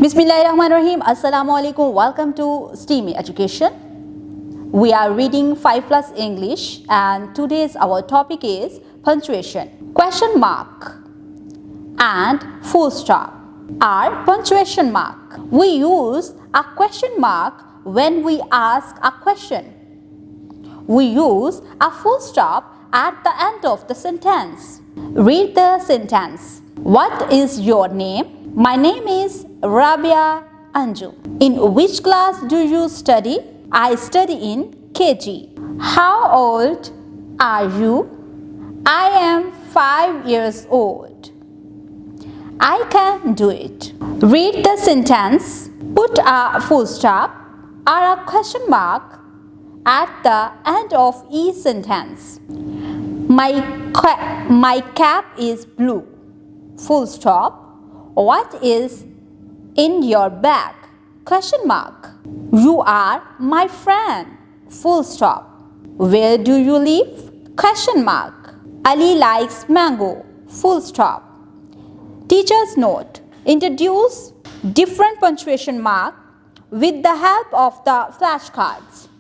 Bismillahirrahmanirrahim. Assalamu alaikum. Welcome to STEAM Education. We are reading 5 plus English and today's our topic is punctuation. Question mark and full stop are punctuation mark. We use a question mark when we ask a question. We use a full stop at the end of the sentence. Read the sentence. What is your name? My name is Rabia Anju. In which class do you study? I study in KG. How old are you? I am 5 years old. I can do it. Read the sentence. Put a full stop or a question mark at the end of each sentence. My cap is blue. Full stop. What is in your bag? Question mark. You are my friend. Full stop. Where do you live? Question mark. Ali likes mango. Full stop. Teacher's note. Introduce different punctuation mark with the help of the flashcards.